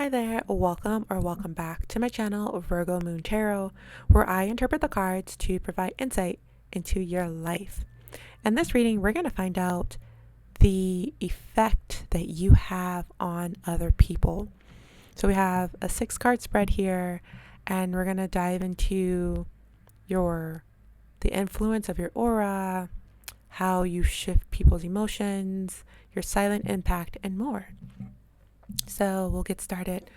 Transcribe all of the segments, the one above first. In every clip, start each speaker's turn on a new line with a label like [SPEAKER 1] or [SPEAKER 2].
[SPEAKER 1] Hi there, welcome or welcome back to my channel, Virgo Moon Tarot, where I interpret the cards to provide insight into your life. In this reading, we're going to find out the effect that you have on other people. So we have a 6-card spread here, and we're going to dive into the influence of your aura, how you shift people's emotions, your silent impact, and more. So we'll get started.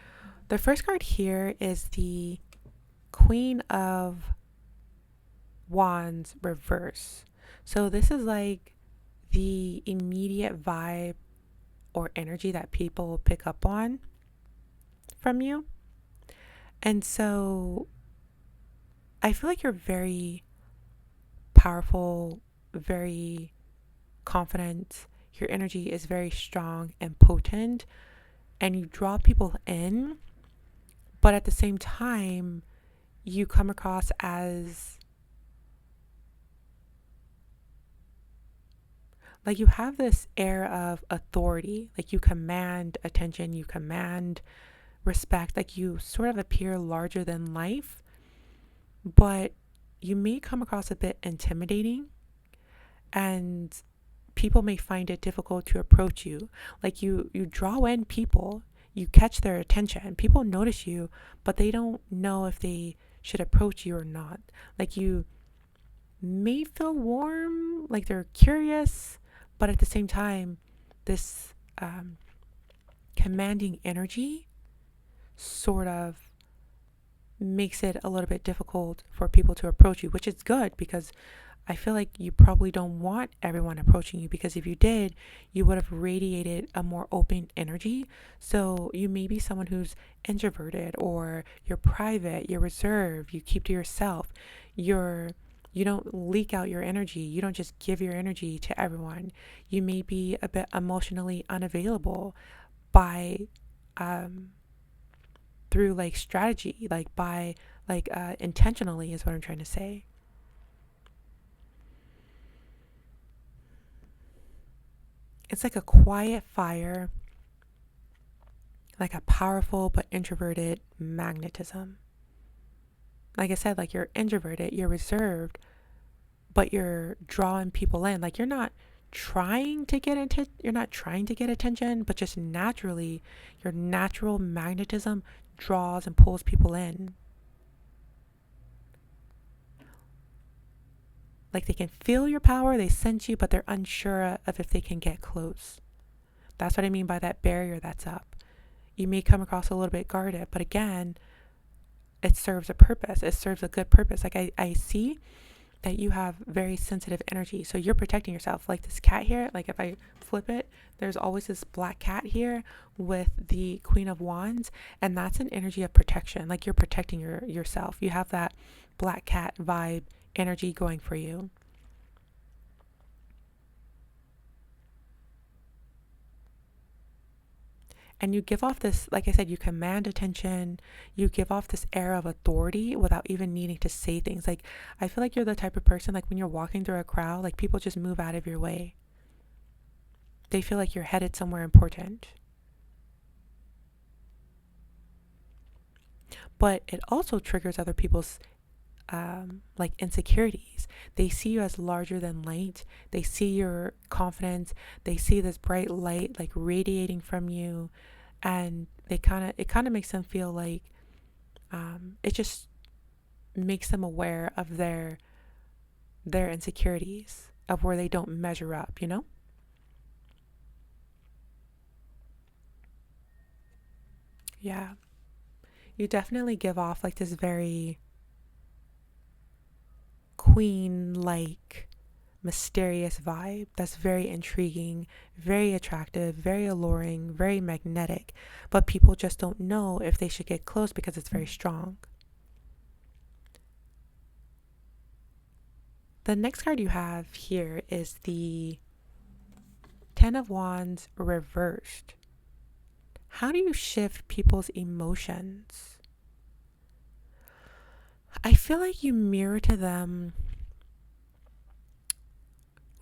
[SPEAKER 1] The first card here is the Queen of Wands reverse. So this is like the immediate vibe or energy that people pick up on from you. And so I feel like you're very powerful, very confident. Your energy is very strong and potent, and you draw people in, but at the same time, you come across as like you have this air of authority, like you command attention, you command respect, like you sort of appear larger than life, but you may come across a bit intimidating, and people may find it difficult to approach you. Like you draw in people, you catch their attention, people notice you, but they don't know if they should approach you or not. Like you may feel warm, like they're curious, but at the same time, this commanding energy sort of makes it a little bit difficult for people to approach you, which is good because I feel like you probably don't want everyone approaching you, because if you did, you would have radiated a more open energy. So you may be someone who's introverted, or you're private, you're reserved, you keep to yourself, you don't leak out your energy. You don't just give your energy to everyone. You may be a bit emotionally unavailable by through like strategy, like by intentionally is what I'm trying to say. It's like a quiet fire, like a powerful but introverted magnetism. Like I said, like you're introverted, you're reserved, but you're drawing people in. Like you're not trying to get attention, but just naturally your natural magnetism draws and pulls people in. Like they can feel your power, they sense you, but they're unsure of if they can get close. That's what I mean by that barrier that's up. You may come across a little bit guarded, but again, it serves a purpose. It serves a good purpose. Like I see that you have very sensitive energy. So you're protecting yourself. Like this cat here, like if I flip it, there's always this black cat here with the Queen of Wands, and that's an energy of protection. Like you're protecting yourself. You have that black cat vibe energy going for you. And you give off this, like I said, you command attention, you give off this air of authority without even needing to say things. Like I feel like you're the type of person, like when you're walking through a crowd, like people just move out of your way. They feel like you're headed somewhere important. But it also triggers other people's like insecurities. They see you as larger than light. They see your confidence. They see this bright light like radiating from you, and it kind of makes them feel like it just makes them aware of their insecurities, of where they don't measure up. Yeah, you definitely give off like this very queen like mysterious vibe that's very intriguing, very attractive, very alluring, very magnetic, but people just don't know if they should get close because it's very strong. The next card you have here is the Ten of Wands reversed. How do you shift people's emotions? I feel like you mirror to them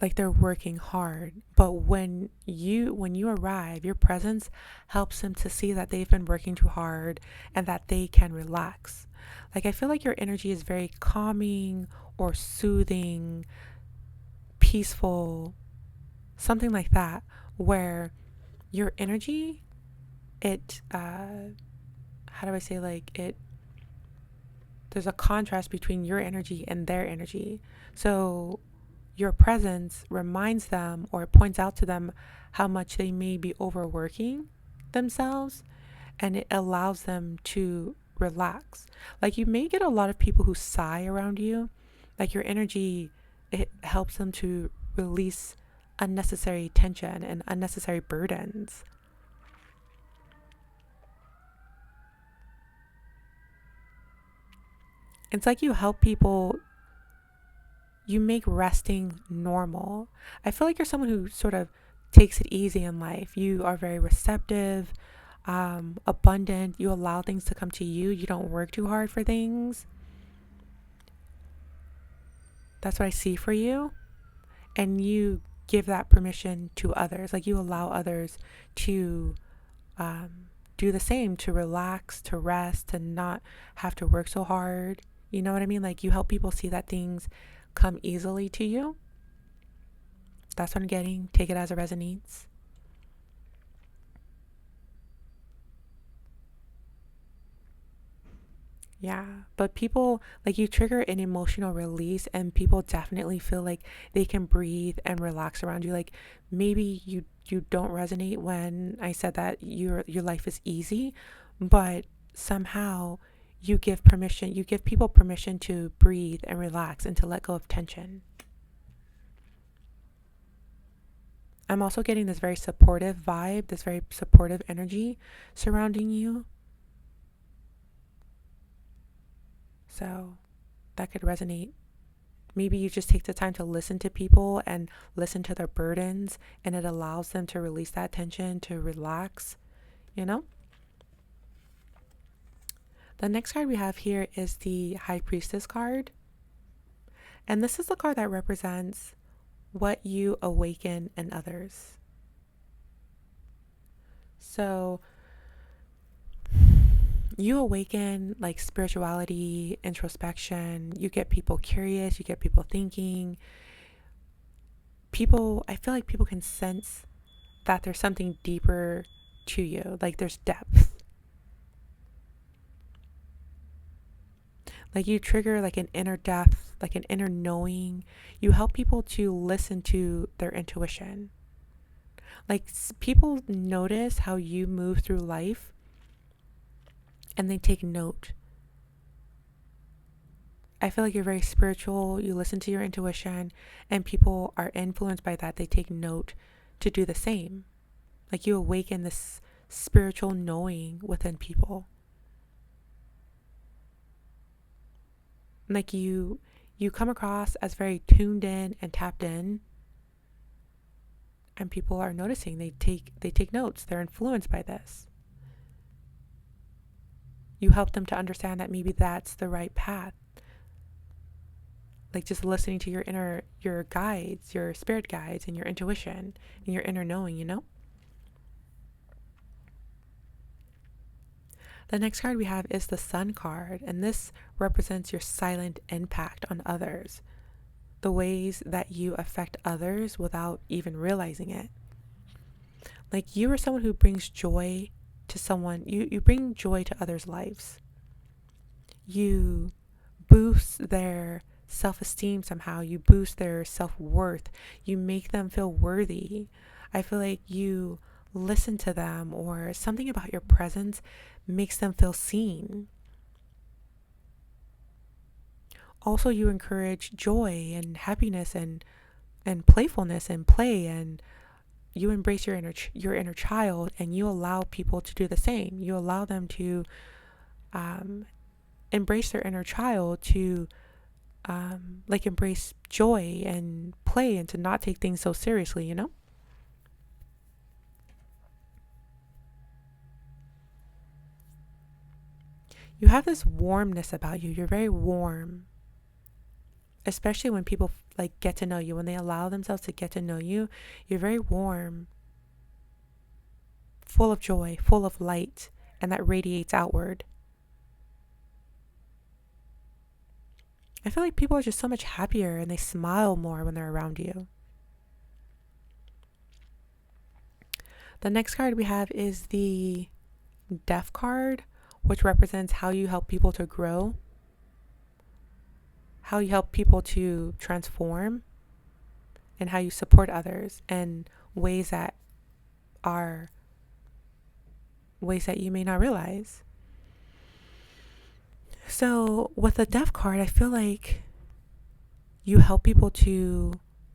[SPEAKER 1] like they're working hard. But when you arrive, your presence helps them to see that they've been working too hard and that they can relax. Like I feel like your energy is very calming or soothing, peaceful, something like that, where your energy, it how do I say, like, it there's a contrast between your energy and their energy. So your presence reminds them or points out to them how much they may be overworking themselves, and it allows them to relax. Like you may get a lot of people who sigh around you. Like your energy, it helps them to release unnecessary tension and unnecessary burdens. It's like you help people, you make resting normal. I feel like you're someone who sort of takes it easy in life. You are very receptive, abundant. You allow things to come to you. You don't work too hard for things. That's what I see for you. And you give that permission to others. Like you allow others to do the same, to relax, to rest, to not have to work so hard. You know what I mean? Like you help people see that things come easily to you. That's what I'm getting. Take it as it resonates. Yeah, but people, like, you trigger an emotional release, and people definitely feel like they can breathe and relax around you. Like maybe you don't resonate when I said that your life is easy, but somehow you give people permission to breathe and relax and to let go of tension. I'm also getting this very supportive vibe, this very supportive energy surrounding you. So that could resonate. Maybe you just take the time to listen to people and listen to their burdens, and it allows them to release that tension, to relax, you know? The next card we have here is the High Priestess card. And this is the card that represents what you awaken in others. So you awaken like spirituality, introspection. You get people curious, you get people thinking. People, I feel like people can sense that there's something deeper to you, like there's depth. Like you trigger like an inner depth, like an inner knowing. You help people to listen to their intuition. Like people notice how you move through life and they take note. I feel like you're very spiritual. You listen to your intuition, and people are influenced by that. They take note to do the same. Like you awaken this spiritual knowing within people. Like you come across as very tuned in and tapped in, and people are noticing. They take notes. They're influenced by this. You help them to understand that maybe that's the right path. Like just listening to your guides, your spirit guides, and your intuition and your inner knowing, you know? The next card we have is the Sun card, and this represents your silent impact on others, the ways that you affect others without even realizing it. Like you are someone who brings joy to someone, you bring joy to others' lives. You boost their self-esteem somehow, you boost their self-worth, you make them feel worthy. I feel like you listen to them, or something about your presence makes them feel seen. Also, you encourage joy and happiness and playfulness and play, and you embrace your inner child, and you allow people to do the same. You allow them to embrace their inner child, to like embrace joy and play, and to not take things so seriously, you know? You have this warmness about you. You're very warm. especially when people like get to know you, when they allow themselves to get to know you, you're very warm, full of joy, full of light, and that radiates outward. I feel like people are just so much happier and they smile more when they're around you. The next card we have is the Death card, which represents how you help people to grow, how you help people to transform, and how you support others in ways that are ways that you may not realize. So with the Death card, I feel like you help people to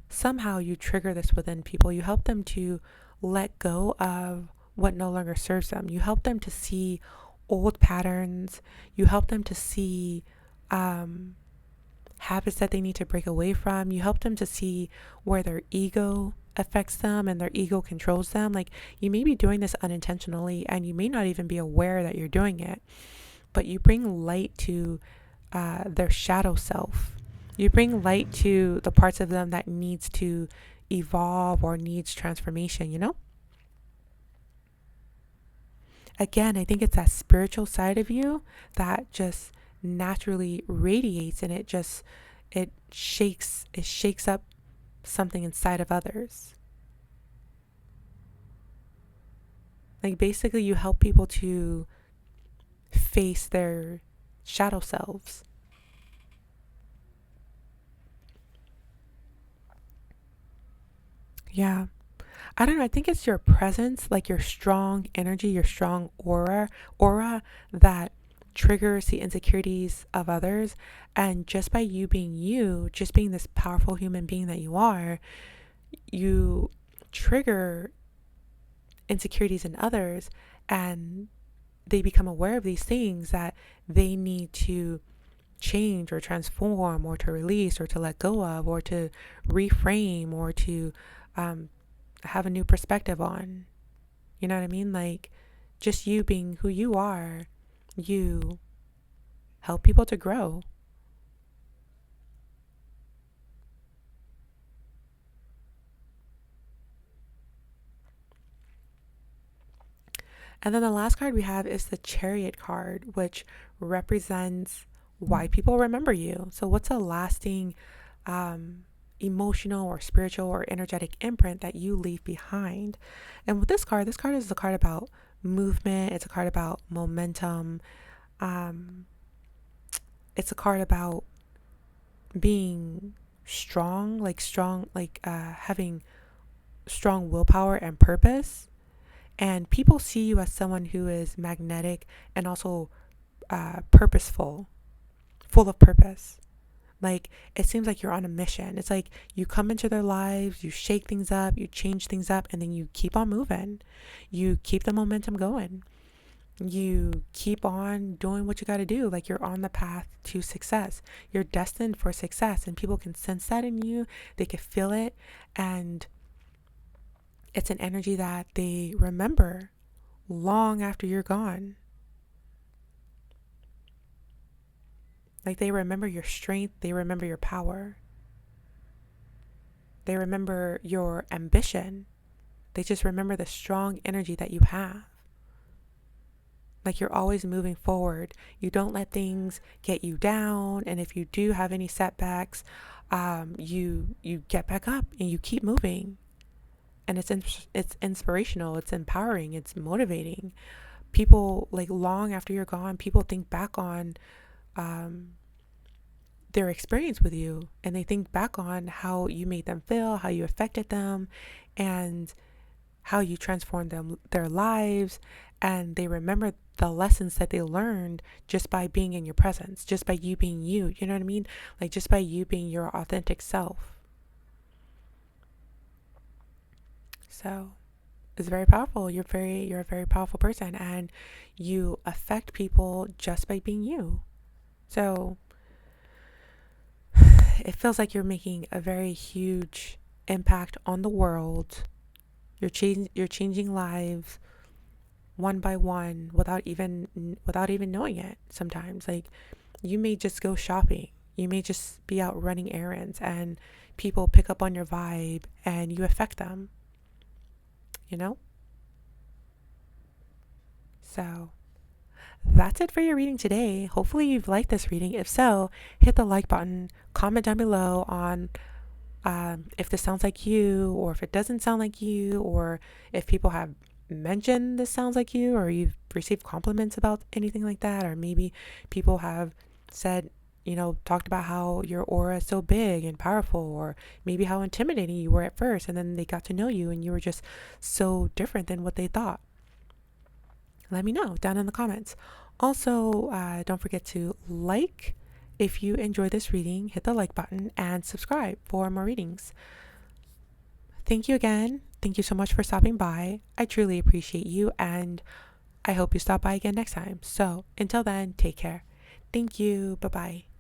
[SPEAKER 1] somehow you trigger this within people. You help them to let go of what no longer serves them. You help them to see old patterns. You help them to see habits that they need to break away from. You help them to see where their ego affects them and their ego controls them. Like, you may be doing this unintentionally and you may not even be aware that you're doing it, but you bring light to their shadow self. You bring light to the parts of them that needs to evolve or needs transformation, you know? Again, I think it's that spiritual side of you that just naturally radiates, and it shakes up something inside of others. Like, basically you help people to face their shadow selves. Yeah. I don't know. I think it's your presence, like your strong energy, your strong aura that triggers the insecurities of others. And just by you, just being this powerful human being that you are, you trigger insecurities in others, and they become aware of these things that they need to change or transform or to release or to let go of or to reframe or to um, have a new perspective on. You know what I mean? Like, just you being who you are, you help people to grow. And then the last card we have is the Chariot card, which represents why people remember you. So, what's a lasting emotional or spiritual or energetic imprint that you leave behind? And with this card is a card about movement, it's a card about momentum, it's a card about being strong, like having strong willpower and purpose. And people see you as someone who is magnetic and also purposeful, full of purpose. Like, it seems like you're on a mission. It's like you come into their lives, you shake things up, you change things up, and then you keep on moving. You keep the momentum going. You keep on doing what you got to do. Like, you're on the path to success. You're destined for success, and people can sense that in you. They can feel it, and it's an energy that they remember long after you're gone. Like, they remember your strength, they remember your power, they remember your ambition, they just remember the strong energy that you have. Like, you're always moving forward. You don't let things get you down, and if you do have any setbacks, you get back up and you keep moving. And it's inspirational, it's empowering, it's motivating. People, like, long after you're gone, people think back on their experience with you, and they think back on how you made them feel, how you affected them, and how you transformed their lives, and they remember the lessons that they learned just by being in your presence, just by you being you know what I mean? Like, just by you being your authentic self. So it's very powerful. You're a very powerful person, and you affect people just by being you. So it feels like you're making a very huge impact on the world. You're changing lives one by one without even knowing it. Sometimes, like, you may just go shopping. You may just be out running errands and people pick up on your vibe and you affect them, you know? So that's it for your reading today. Hopefully you've liked this reading. If so, hit the like button, comment down below on if this sounds like you, or if it doesn't sound like you, or if people have mentioned this sounds like you, or you've received compliments about anything like that, or maybe people have said, talked about how your aura is so big and powerful, or maybe how intimidating you were at first, and then they got to know you and you were just so different than what they thought. Let me know down in the comments. Also, don't forget to like if you enjoy this reading, hit the like button and subscribe for more readings. Thank you again. Thank you so much for stopping by. I truly appreciate you, and I hope you stop by again next time. So until then, take care. Thank you. Bye-bye.